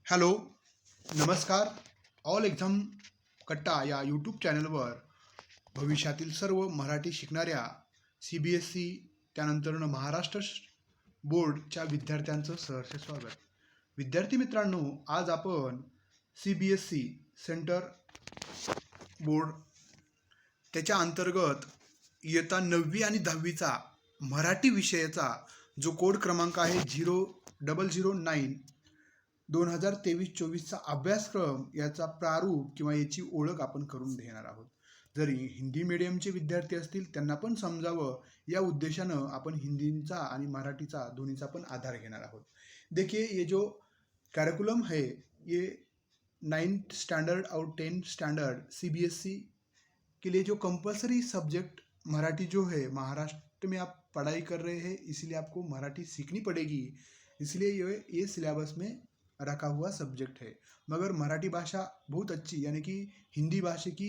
Hello, नमस्कार. All exam कट्टा या यूट्यूब चॅनलवर भविष्यातील सर्व मराठी शिकणाऱ्या CBSE त्यानंतरनं महाराष्ट्र बोर्डच्या विद्यार्थ्यांचं सहर्ष स्वागत. विद्यार्थी मित्रांनो, आज आपण CBSE सेंटर बोर्ड त्याच्या अंतर्गत इयत्ता 9वी आणि 10वीचा मराठी विषयाचा जो कोड क्रमांक आहे 0009 2023-24चा अभ्यासक्रम याचा प्रारूप किंवा याची ओळख आपण करून घेणार आहोत. जरी हिंदी मीडियमचे विद्यार्थी असतील त्यांना पण समजावं या उद्देशानं आपण हिंदीचा आणि मराठीचा दोन्हीचा पण आधार घेणार आहोत. देखिए ये जो करिकुलम है ये 9th स्टैंडर्ड और 10th स्टैंडर्ड CBSE के लिए जो कंपलसरी सब्जेक्ट मराठी जो है, महाराष्ट्र में आप पढ़ाई कर रहे हैं इसलिए आपको मराठी सीखनी पड़ेगी, इसलिए ये सिलेबस में रखा हुआ सब्जेक्ट है. मगर मराठी भाषा बहुत अच्छी यानी कि हिंदी भाषा की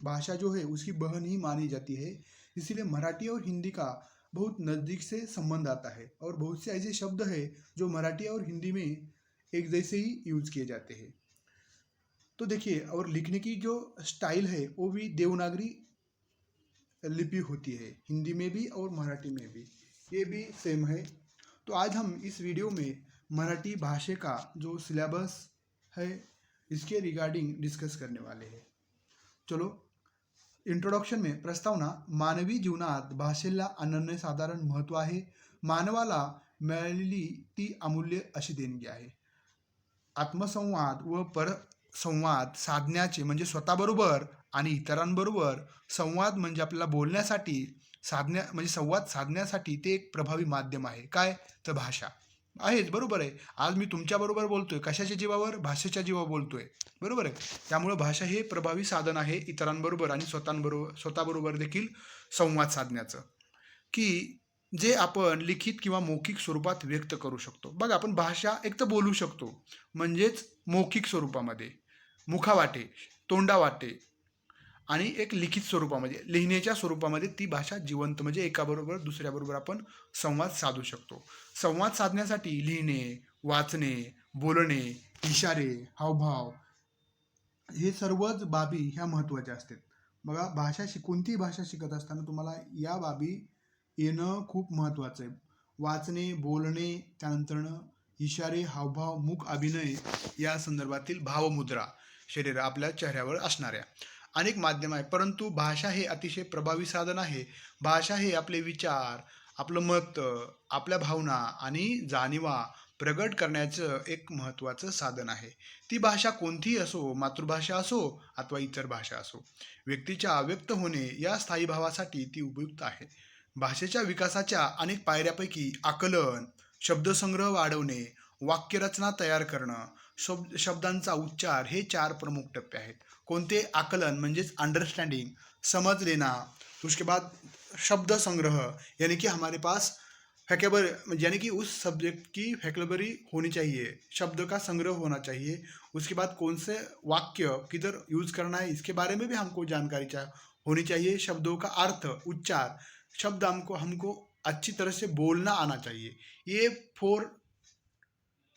भाषा जो है उसकी बहन ही मानी जाती है, इसीलिए मराठी और हिंदी का बहुत नज़दीक से संबंध आता है और बहुत से ऐसे शब्द है जो मराठी और हिंदी में एक जैसे ही यूज किए जाते हैं. तो देखिए, और लिखने की जो स्टाइल है वो भी देवनागरी लिपि होती है, हिंदी में भी और मराठी में भी, ये भी सेम है. तो आज हम इस वीडियो में मराठी भाषा का जो सिलेबस है इसके रिगार्डिंग डिस्कस करने वाले हैं. चलो, इंट्रोडक्शन में प्रस्तावना. मानवी जीवनात भाषेला अनन्यसाधारण महत्त्व आहे. मानवाला मिळालेली ती अमूल्य अशी देणगी आहे. आत्मसंवाद व परसंवाद साधण्याचे म्हणजे स्वतःबरोबर आणि इतरांबरोबर संवाद म्हणजे आपल्याला बोलण्यासाठी म्हणजे संवाद साधण्यासाठी ते एक प्रभावी माध्यम आहे. काय तर भाषा आहेच, बरोबर आहे. आज मी तुमच्याबरोबर बोलतोय, कशाच्या जीवावर? भाषेच्या जीवावर बोलतोय, बरोबर आहे. त्यामुळे भाषा हे प्रभावी साधन आहे इतरांबरोबर आणि स्वतःबरोबर देखील संवाद साधण्याचं, की जे आपण लिखित किंवा मौखिक स्वरूपात व्यक्त करू शकतो. बघा, आपण भाषा एक तर बोलू शकतो म्हणजेच मौखिक स्वरूपामध्ये, मुखावाटे, तोंडावाटे, आणि एक लिखित स्वरूपामध्ये, लिहिण्याच्या स्वरूपामध्ये ती भाषा जिवंत म्हणजे एकाबरोबर दुसऱ्याबरोबर आपण संवाद साधू शकतो. संवाद साधण्यासाठी लिहिणे, वाचणे, बोलणे, इशारे, हावभाव हे सर्वच बाबी ह्या महत्त्वाच्या असतात. बघा, कोणतीही भाषा शिकत असताना तुम्हाला या बाबी येणं खूप महत्त्वाचं आहे. वाचणे, बोलणे, त्यानंतरनं इशारे, हावभाव, मुख अभिनय या संदर्भातील भावमुद्रा शरीर आपल्या चेहऱ्यावर असणाऱ्या अनेक माध्यम आहे. परंतु भाषा हे अतिशय प्रभावी साधन आहे. भाषा हे आपले विचार, आपलं मत, आपल्या भावना आणि जाणीवा प्रगट करण्याचं एक महत्त्वाचं साधन आहे. ती भाषा कोणतीही असो, मातृभाषा असो अथवा इतर भाषा असो, व्यक्तीच्या व्यक्त होणे या स्थायी भावासाठी ती उपयुक्त आहे. भाषेच्या विकासाच्या अनेक पायऱ्यापैकी आकलन, शब्दसंग्रह वाढवणे, वाक्यरचना तयार करणं, शब्दांचा उच्चार हे 4 प्रमुख टप्पे आहेत. कोणते? आकलन म्हणजेच अंडरस्टैंडिंग, समझ लेना. उसके बाद शब्द संग्रह यानी कि हमारे पास यानी कि उस सब्जेक्ट की वैकेबलरी होनी चाहिए, शब्द का संग्रह होना चाहिए. उसके बाद कौन से वाक्य किधर यूज करना है इसके बारे में भी हमको जानकारी होनी चाहिए. शब्दों का अर्थ, उच्चार, शब्द हमको अच्छी तरह से बोलना आना चाहिए. ये 4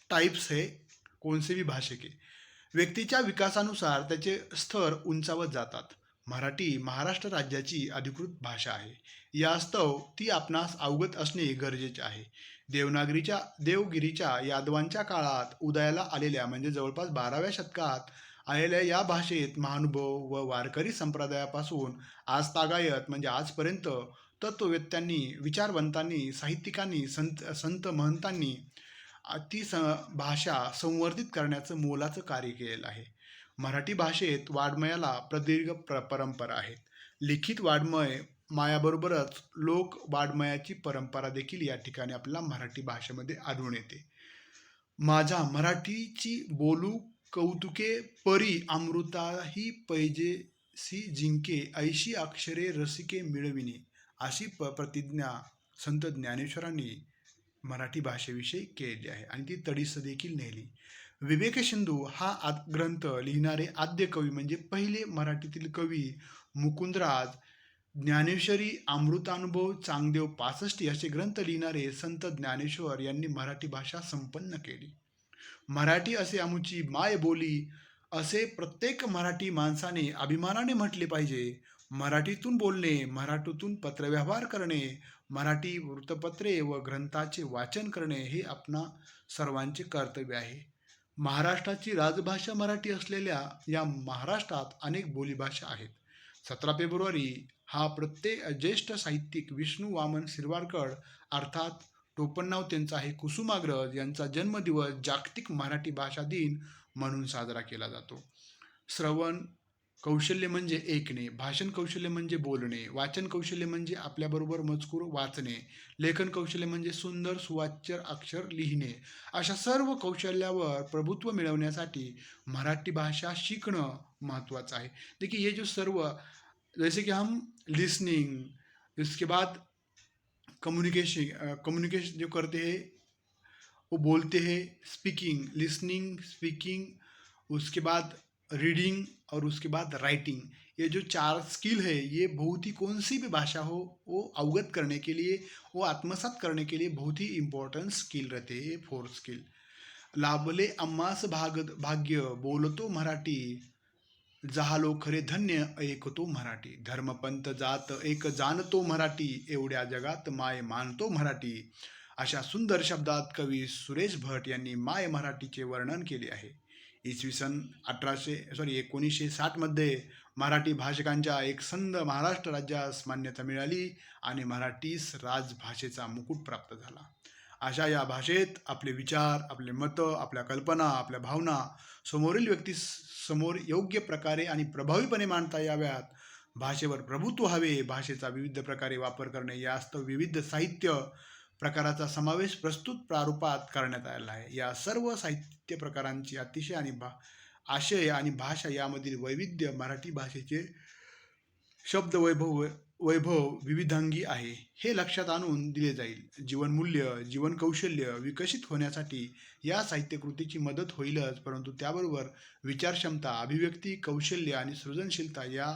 टाइप्स है कौन से भी भाषे के. व्यक्तीच्या विकासानुसार त्याचे स्तर उंचावत जातात. मराठी महाराष्ट्र राज्याची अधिकृत भाषा आहे. यास्तव ती आपणास अवगत असणे गरजेचे आहे. देवगिरीच्या यादवांच्या काळात उदयाला आलेल्या म्हणजे जवळपास 12व्या शतकात आलेल्या या भाषेत महानुभव व वारकरी संप्रदायापासून आज तागायत म्हणजे आजपर्यंत तत्ववेत्यांनी, विचारवंतांनी, साहित्यिकांनी, संत महंतांनी ती भाषा संवर्धित करण्याचं मोलाचं कार्य केलेलं आहे. मराठी भाषेत वाङ्मयाला प्रदीर्घ परंपरा आहे. लिखित वाङ्मय मायाबरोबरच लोक वाङ्मयाची परंपरा देखील या ठिकाणी आपल्याला मराठी भाषेमध्ये आढळून येते. माझ्या मराठीची बोलू कौतुके परी अमृताही पैजेसी जिंके ऐशी अक्षरे रसिके मिळविणे अशी प्रतिज्ञा संत ज्ञानेश्वरांनी मराठी भाषेविषयी केली आहे आणि ती तडीस देखील नेली. विवेक सिंधू हा ग्रंथ लिहिणारे आद्य कवी म्हणजे पहिले मराठीतील कवी मुकुंदराज, ज्ञानेश्वरी, अमृतानुभव, चांगदेव 65 असे ग्रंथ लिहिणारे संत ज्ञानेश्वर यांनी मराठी भाषा संपन्न केली. मराठी असे आमुची माय बोली, असे प्रत्येक मराठी माणसाने अभिमानाने म्हटले पाहिजे. मराठीतून बोलणे, मराठीतून पत्रव्यवहार करणे, मराठी वृत्तपत्रे व ग्रंथाचे वाचन करणे हे आपणा सर्वांचे कर्तव्य आहे. महाराष्ट्राची राजभाषा मराठी असलेल्या या महाराष्ट्रात अनेक बोलीभाषा आहेत. 17 फेब्रुवारी हा प्रत्येक ज्येष्ठ साहित्यिक विष्णू वामन शिरवाडकर अर्थात टोपणनाव त्यांचं आहे कुसुमाग्रज यांचा जन्मदिवस जागतिक मराठी भाषा दिन म्हणून साजरा केला जातो. श्रवण कौशल्य म्हणजे ऐकणे, भाषण कौशल्य म्हणजे बोलणे, वाचन कौशल्य म्हणजे आपल्याबरोबर मजकूर वाचणे, लेखन कौशल्य म्हणजे सुंदर सुवाच्य अक्षर लिहिणे. अशा सर्व कौशल्यावर प्रभुत्व मिळवण्यासाठी मराठी भाषा शिकणं महत्त्वाचं आहे. देखिए ये जो सर्व, जैसे कि हम लिसनिंग, इसके बाद कम्युनिकेशन जो करते हैं वो बोलते हैं, स्पीकिंग, लिसनिंग, स्पीकिंग, उसके बाद रीडिंग और उसके बाद राइटिंग। ये जो 4 स्किल है ये बहुत ही कौन सी भी भाषा हो वो अवगत करने के लिए, वो आत्मसात करने के लिए बहुत ही इम्पॉर्टंट स्किल रहते हैं, 4 स्किल। लाभले आम्हास भाग्य बोलतो मराठी, जाहलो खरे धन्य ऐकतो मराठी, धर्मपंथ जात एक जाणतो मराठी, एवढ्या जगात माय मानतो मराठी. अशा सुंदर शब्दात कवी सुरेश भट यांनी माय मराठीचे वर्णन केले आहे. इसवी सन 1960 मध्ये मराठी भाषकांच्या एक संध महाराष्ट्र राज्यास मान्यता मिळाली आणि मराठीस राजभाषेचा मुकुट प्राप्त झाला. अशा या भाषेत आपले विचार, आपले मतं, आपल्या कल्पना, आपल्या भावना समोरील व्यक्ती समोर योग्य प्रकारे आणि प्रभावीपणे मांडता याव्यात. भाषेवर प्रभुत्व हवे, भाषेचा विविध प्रकारे वापर करणे यास्तव विविध साहित्य प्रकाराचा समावेश प्रस्तुत प्रारूपात करण्यात आलेला आहे. या सर्व साहित्य प्रकारांची अतिशय आणि आशय आणि भाषा यामधील वैविध्य मराठी भाषेचे शब्द वैभव विविधांगी आहे हे लक्षात आणून दिले जाईल. जीवनमूल्य, जीवन कौशल्य विकसित होण्यासाठी या साहित्यकृतीची मदत होईलच, परंतु त्याबरोबर विचारक्षमता, अभिव्यक्ती कौशल्य आणि सृजनशीलता या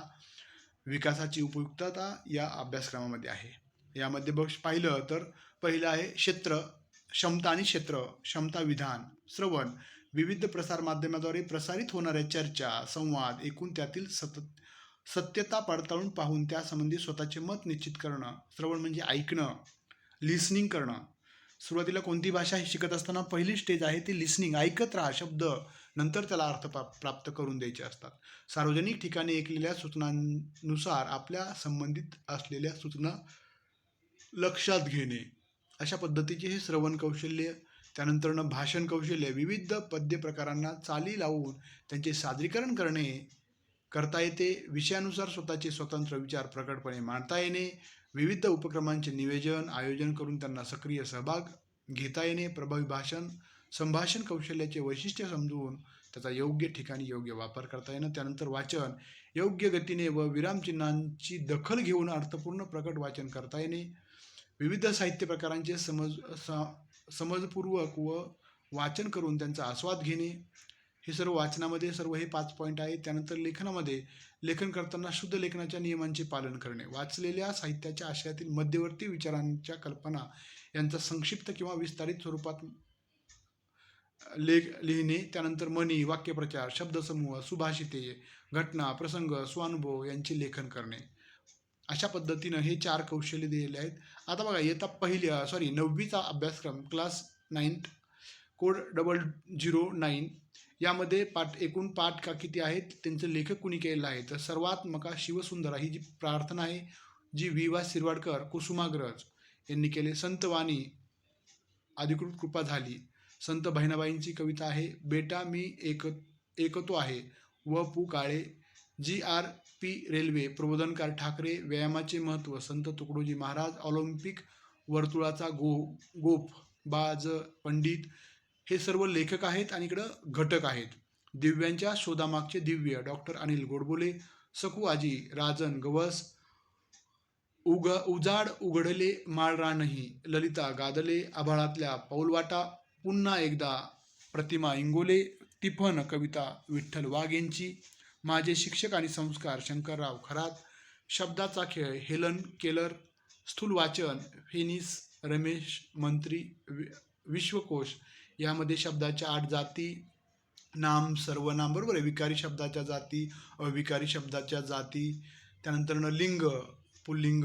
विकासाची उपयुक्तता या अभ्यासक्रमामध्ये आहे. यामध्ये पाहिलं तर पहिलं आहे क्षेत्र, क्षमता आणि क्षेत्र, क्षमता विधान, श्रवण, विविध प्रसार माध्यमाद्वारे प्रसारित होणाऱ्या चर्चा, संवाद, एकूण त्यातील सत्यता पडताळून पाहून त्यासंबंधी स्वतःचे मत निश्चित करणं. श्रवण म्हणजे ऐकणं, लिसनिंग करणं. सुरुवातीला कोणती भाषा शिकत असताना पहिली स्टेज आहे ती लिसनिंग, ऐकत राहा शब्द, नंतर त्याला अर्थ प्राप्त करून द्यायचे असतात. सार्वजनिक ठिकाणी ऐकलेल्या सूचनांनुसार आपल्या संबंधित असलेल्या सूचना लक्षात घेणे, अशा पद्धतीचे हे श्रवण कौशल्य. त्यानंतर भाषण कौशल्य, विविध पद्य प्रकारांना चाली लावून त्यांचे सादरीकरण करता येते. विषयानुसार स्वतःचे स्वतंत्र विचार प्रकटपणे मांडता येणे, विविध उपक्रमांचे नियोजन आयोजन करून त्यांना सक्रिय सहभाग घेता येणे, प्रभावी संभाषण कौशल्याचे वैशिष्ट्य समजून त्याचा योग्य ठिकाणी योग्य वापर करता येणं. त्यानंतर वाचन, योग्य गतीने व विरामचिन्हांची दखल घेऊन अर्थपूर्ण प्रकट वाचन करता येणे, विविध साहित्य प्रकारांचे समजपूर्वक व वाचन करून त्यांचा आस्वाद घेणे. हे सर्व वाचनामध्ये सर्व हे 5 पॉईंट आहेत. त्यानंतर लेखनामध्ये लेखन करताना शुद्ध लेखनाच्या नियमांचे पालन करणे, वाचलेल्या साहित्याच्या आशयातील मध्यवर्ती विचारांच्या कल्पना यांचा संक्षिप्त किंवा विस्तारित स्वरूपात लिहिणे. त्यानंतर म्हणी, वाक्यप्रचार, शब्दसमूह, सुभाषिते, घटना, प्रसंग, स्वानुभव यांचे लेखन करणे. अशा पद्धतीनं हे 4 कौशल्य दिलेले आहेत. आता बघा इयत्ता 9वीचा अभ्यासक्रम क्लास 9 कोड 009 यामध्ये एकूण पाठ किती आहेत, त्यांचं लेखक कुणी केलेलं आहे तर सर्वात मका शिवसुंदरा ही जी प्रार्थना आहे जी वि.वा. शिरवाडकर कुसुमाग्रज यांनी केले. संत वाणी अधिकृत कृपा झाली, संत बहिणाबाईंची कविता आहे बेटा मी एकतो आहे, व पु काळे, GRP रेल्वे, प्रबोधनकार ठाकरे, व्यायामाचे महत्त्व, संत तुकडोजी महाराज, ऑलिम्पिक वर्तुळाचा गोप, बाज पंडित, हे सर्व लेखक आहेत आणि इकडं घटक आहेत. दिव्यांच्या शोधामागचे दिव्य, डॉक्टर अनिल गोडबोले, सकू आजी, राजन गवस, उजाड उघडले माळरानही, ललिता गादले, आभाळातल्या पाऊलवाटा, पुन्हा एकदा, प्रतिमा इंगोले, टिफन कविता विठ्ठल वाघ यांची, माझे शिक्षक आणि संस्कार शंकरराव खरात, शब्दाचा खेळ हेलन केलर, स्थूल वाचन फेनिस रमेश मंत्री, विश्वकोश यामध्ये शब्दाच्या 8 जाती, नाम, सर्वनाम, बरोबर आहे. विकारी शब्दाच्या जाती, अविकारी शब्दाच्या जाती, त्यानंतरनं लिंग, पुल्लिंग,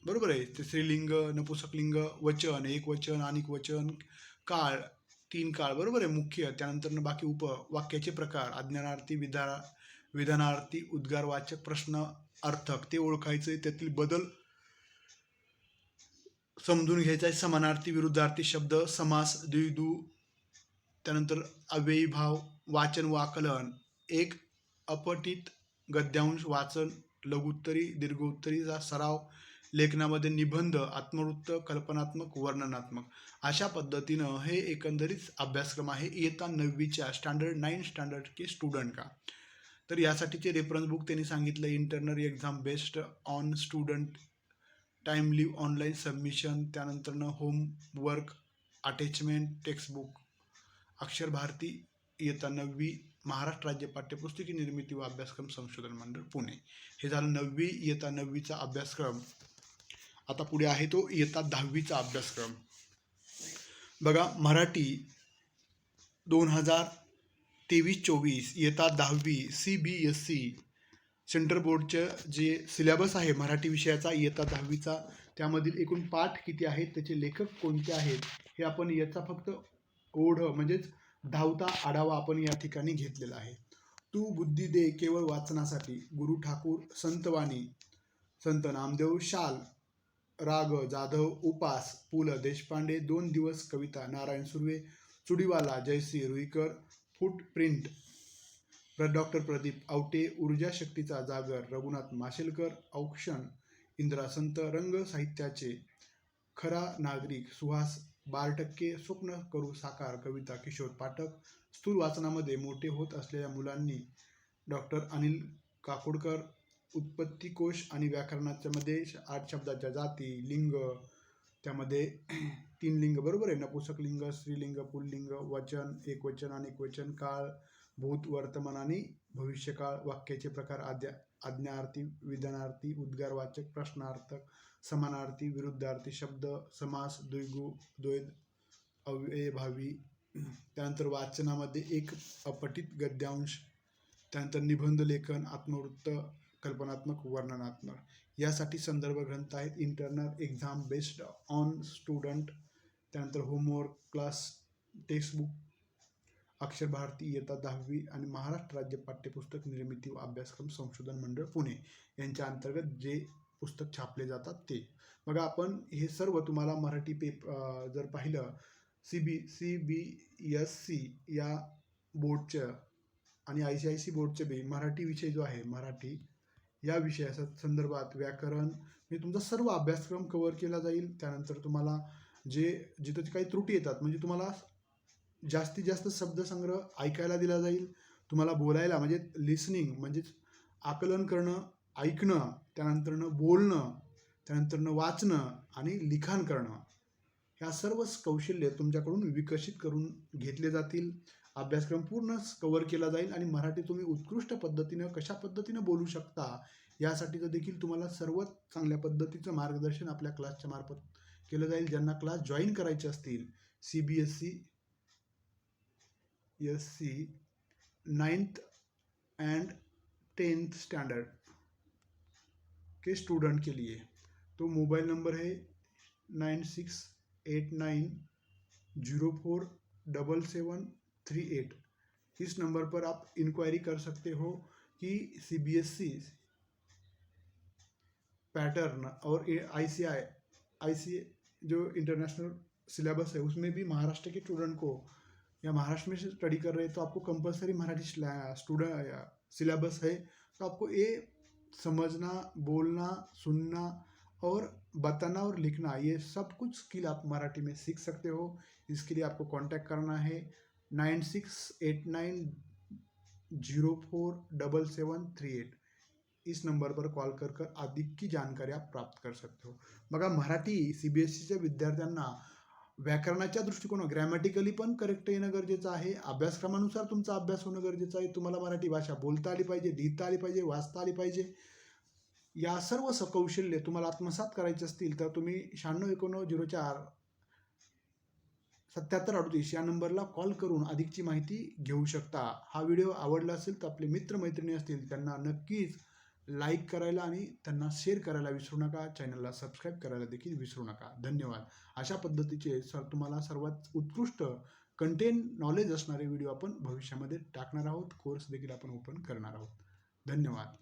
बरोबर आहे. ते स्त्रीलिंग, नपुंसकलिंग, वचन, एकवचन, अनेक वचन, काळ, 3 काळ, बरोबर आहे मुख्य. त्यानंतरनं बाकी वाक्याचे प्रकार, आज्ञानार्थी, विधानार्थी, उद्गारवाचक, प्रश्न अर्थक ते ओळखायचे, त्यातील बदल समजून घ्यायचा आहे. समानार्थी, विरुद्धार्थी शब्द, समास, द्विगु, त्यानंतर अव्ययी भाव, वाचन व आकलन, एक अपठित गद्यांश वाचन, लघुत्तरी, दीर्घोत्तरीचा सराव, लेखनामध्ये निबंध, आत्मवृत्त, कल्पनात्मक, वर्णनात्मक. अशा पद्धतीनं हे एकंदरीत अभ्यासक्रम आहे इयत्ता 9वीच्या स्टँडर्ड 9 स्टँडर्ड के स्टुडंट का. तर यासाठीचे रेफरन्स बुक त्यांनी सांगितलं, internal exam based on student timely online submission, त्यानंतरनं homework attachment, textbook, Akshar Bharati इयत्ता 9वी, महाराष्ट्र राज्य पाठ्यपुस्तकी निर्मिती व अभ्यासक्रम संशोधन मंडळ पुणे. हे झालं 9वी इयत्ता 9वीचा अभ्यासक्रम. आता पुढे आहे तो इयत्ता 10वीचा अभ्यासक्रम. बघा, मराठी 2023-24 इयत्ता 10वी CBSE सेंट्रल बोर्डचं जे सिलेबस आहे मराठी विषयाचा इयत्ता 10वीचा, त्यामधील एकूण पाठ किती आहेत, त्याचे लेखक कोणते आहेत, हे आपण याचा फक्त ओढ म्हणजेच धावता आढावा आपण या ठिकाणी घेतलेला आहे. तू बुद्धी दे केवळ वाचनासाठी, गुरु ठाकूर, संतवाणी, संत नामदेव, शाल, राग जाधव, उपास, पु ल देशपांडे, 2 दिवस कविता, नारायण सुर्वे, चुडीवाला, जयश्री रुईकर, फुटप्रिंट, डॉक्टर प्रदीप आवटे, ऊर्जा शक्तीचा जागर, रघुनाथ माशेलकर, औक्षण, इंदिरा संत, रंग साहित्याचे, खरा नागरिक, सुहास बारटक्के, स्वप्न करू साकार, कविता किशोर पाठक, स्थूल वाचनामध्ये मोठे होत असलेल्या मुलांनी, डॉक्टर अनिल काकोडकर, उत्पत्तिकोश आणि व्याकरणाच्या मध्ये 8 शब्दाच्या जाती, लिंग, त्यामध्ये 3 लिंग, बरोबर आहे. नपुंसकलिंग, स्त्रीलिंग, पुल्लिंग, वचन, एकवचन, अनेक वचन, काळ, भूत, वर्तमान आणि भविष्यकाळ, वाक्याचे प्रकार, आज्ञार्थी, विधानार्थी, उद्गारवाचक, प्रश्नार्थक, समानार्थी, विरुद्धार्थी शब्द, समास, द्विगु, द्वैध, अव्ययभावी, त्यानंतर वाचनामध्ये एक अपठित गद्यांश, त्यानंतर निबंध लेखन, आत्मवृत्त, कल्पनात्मक, वर्णनात्मक. यासाठी संदर्भ ग्रंथ आहेत internal exam based on student, त्यानंतर homework class textbook, Akshar Bharati इयत्ता 10वी आणि महाराष्ट्र राज्य पाठ्यपुस्तक निर्मिती व अभ्यासक्रम संशोधन मंडळ पुणे यांच्या अंतर्गत जे पुस्तक छापले जातात ते. बघा, आपण हे सर्व तुम्हाला मराठी जर पाहिलं CBSE या बोर्डचं आणि ICIC बोर्डचे बी मराठी विषय जो आहे, मराठी या विषयाच्या संदर्भात व्याकरण म्हणजे तुमचा सर्व अभ्यासक्रम कव्हर केला जाईल. त्यानंतर तुम्हाला जिथं काही त्रुटी येतात म्हणजे तुम्हाला जास्तीत जास्त शब्दसंग्रह ऐकायला दिला जाईल, तुम्हाला बोलायला म्हणजे लिसनिंग म्हणजेच आकलन करणं, ऐकणं, त्यानंतरनं बोलणं, त्यानंतरनं वाचणं आणि लिखाण करणं, ह्या सर्व कौशल्य तुमच्याकडून विकसित करून घेतले जातील. अभ्यासक्रम पूर्ण कव्हर केला जाईल आणि मराठी तुम्ही उत्कृष्ट पद्धतीनं कशा पद्धतीनं बोलू शकता यासाठीचं देखील तुम्हाला सर्वात चांगल्या पद्धतीचं मार्गदर्शन आपल्या क्लासच्या मार्फत केलं जाईल. ज्यांना क्लास जॉईन करायचे असतील CBSE 9th and 10th standard के स्टूडेंट के लिए, तो मोबाइल नंबर है 9689047738. इस नंबर पर आप इंक्वायरी कर सकते हो कि CBSE पैटर्न और ICI जो इंटरनेशनल सिलेबस है उसमें भी महाराष्ट्र के स्टूडेंट को या महाराष्ट्र में से स्टडी कर रहे हैं तो आपको कंपलसरी मराठी स्टूडेंट सिलेबस है, तो आपको ये समझना, बोलना, सुनना और बताना और लिखना ये सब कुछ स्किल आप मराठी में सीख सकते हो. इसके लिए आपको कांटेक्ट करना है 9689047738. इस नंबर पर कॉल कर अधिक की जानकारी आप प्राप्त कर सकते हो. बघा, मराठी CBSEच्या विद्यार्थ्यांना व्याकरणाच्या दृष्टिकोन ग्रॅमॅटिकली पण करेक्ट येणं गरजेचं आहे. अभ्यासक्रमानुसार तुमचा अभ्यास होणं गरजेचं आहे. तुम्हाला मराठी भाषा बोलता आली पाहिजे, लिहिता आली पाहिजे, वाचता आली पाहिजे. या सर्व कौशल्य तुम्हाला आत्मसात करायचे असतील तर तुम्ही 961904 7738 या नंबरला कॉल करून अधिकची माहिती घेऊ शकता. हा व्हिडिओ आवडला असेल तर आपले मित्रमैत्रिणी असतील त्यांना नक्कीच लाईक करायला आणि त्यांना शेअर करायला विसरू नका. चॅनलला सबस्क्राईब करायला देखील विसरू नका. धन्यवाद. अशा पद्धतीचे तुम्हाला सर्वात उत्कृष्ट कंटेंट नॉलेज असणारे व्हिडिओ आपण भविष्यामध्ये टाकणार आहोत. कोर्स देखील आपण ओपन करणार आहोत. धन्यवाद.